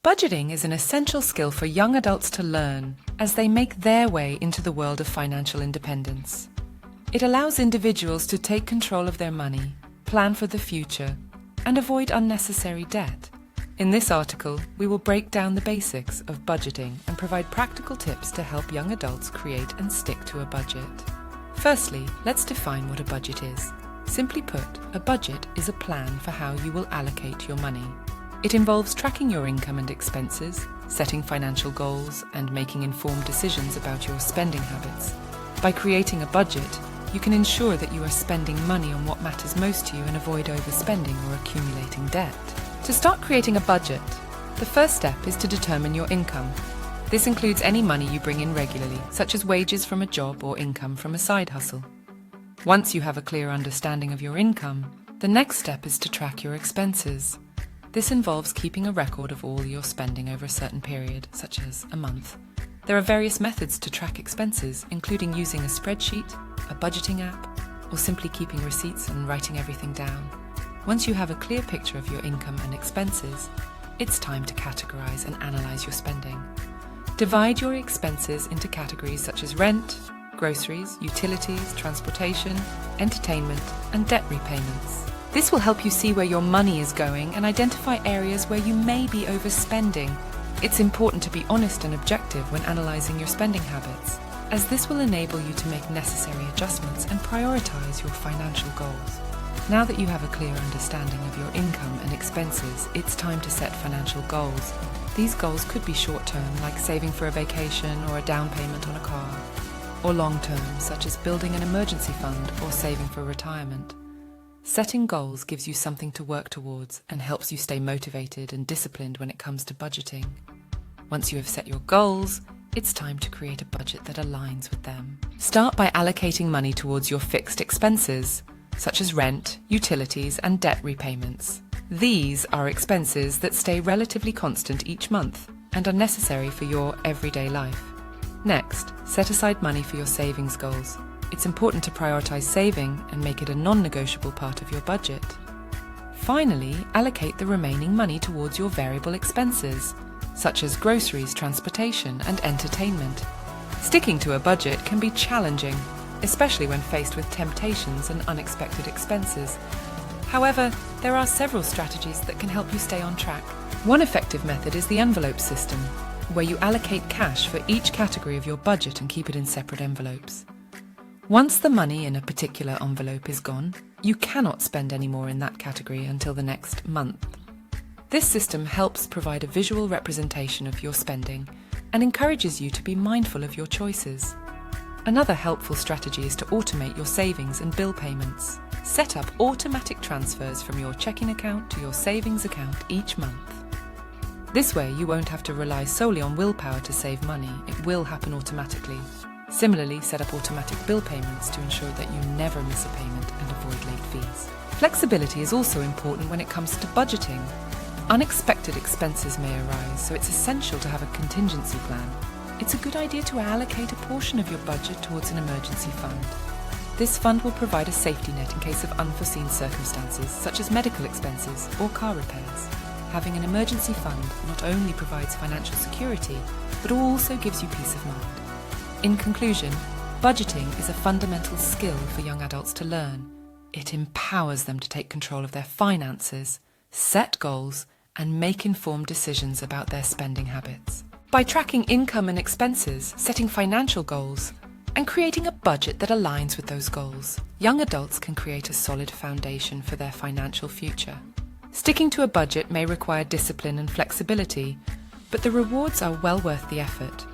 Budgeting is an essential skill for young adults to learn as they make their way into the world of financial independence. It allows individuals to take control of their money, plan for the future, and avoid unnecessary debt. In this article, we will break down the basics of budgeting and provide practical tips to help young adults create and stick to a budget. Firstly, let's define what a budget is. Simply put, a budget is a plan for how you will allocate your money. It involves tracking your income and expenses, setting financial goals, and making informed decisions about your spending habits. By creating a budget, you can ensure that you are spending money on what matters most to you and avoid overspending or accumulating debt. To start creating a budget, the first step is to determine your income. This includes any money you bring in regularly, such as wages from a job or income from a side hustle. Once you have a clear understanding of your income, the next step is to track your expenses. This involves keeping a record of all your spending over a certain period, such as a month. There are various methods to track expenses, including using a spreadsheet, a budgeting app, or simply keeping receipts and writing everything down. Once you have a clear picture of your income and expenses, it's time to categorize and analyze your spending. Divide your expenses into categories such as rent, groceries, utilities, transportation, entertainment, and debt repayments. This will help you see where your money is going and identify areas where you may be overspending. It's important to be honest and objective when analyzing your spending habits, as this will enable you to make necessary adjustments and prioritize your financial goals. Now that you have a clear understanding of your income and expenses, it's time to set financial goals. These goals could be short-term, like saving for a vacation or a down payment on a car, or long-term, such as building an emergency fund or saving for retirement. Setting goals gives you something to work towards and helps you stay motivated and disciplined when it comes to budgeting. Once you have set your goals, it's time to create a budget that aligns with them. Start by allocating money towards your fixed expenses, such as rent, utilities, and debt repayments. These are expenses that stay relatively constant each month and are necessary for your everyday life. Next, set aside money for your savings goals. It's important to prioritize saving and make it a non-negotiable part of your budget. Finally, allocate the remaining money towards your variable expenses, such as groceries, transportation, and entertainment. Sticking to a budget can be challenging, especially when faced with temptations and unexpected expenses. However, there are several strategies that can help you stay on track. One effective method is the envelope system, where you allocate cash for each category of your budget and keep it in separate envelopes. Once the money in a particular envelope is gone, you cannot spend any more in that category until the next month. This system helps provide a visual representation of your spending and encourages you to be mindful of your choices. Another helpful strategy is to automate your savings and bill payments. Set up automatic transfers from your checking account to your savings account each month. This way, you won't have to rely solely on willpower to save money. It will happen automatically. Similarly, set up automatic bill payments to ensure that you never miss a payment and avoid late fees. Flexibility is also important when it comes to budgeting. Unexpected expenses may arise, so it's essential to have a contingency plan. It's a good idea to allocate a portion of your budget towards an emergency fund. This fund will provide a safety net in case of unforeseen circumstances, such as medical expenses or car repairs. Having an emergency fund not only provides financial security, but also gives you peace of mind. In conclusion, budgeting is a fundamental skill for young adults to learn. It empowers them to take control of their finances, set goals, and make informed decisions about their spending habits. By tracking income and expenses, setting financial goals, and creating a budget that aligns with those goals, young adults can create a solid foundation for their financial future. Sticking to a budget may require discipline and flexibility, but the rewards are well worth the effort.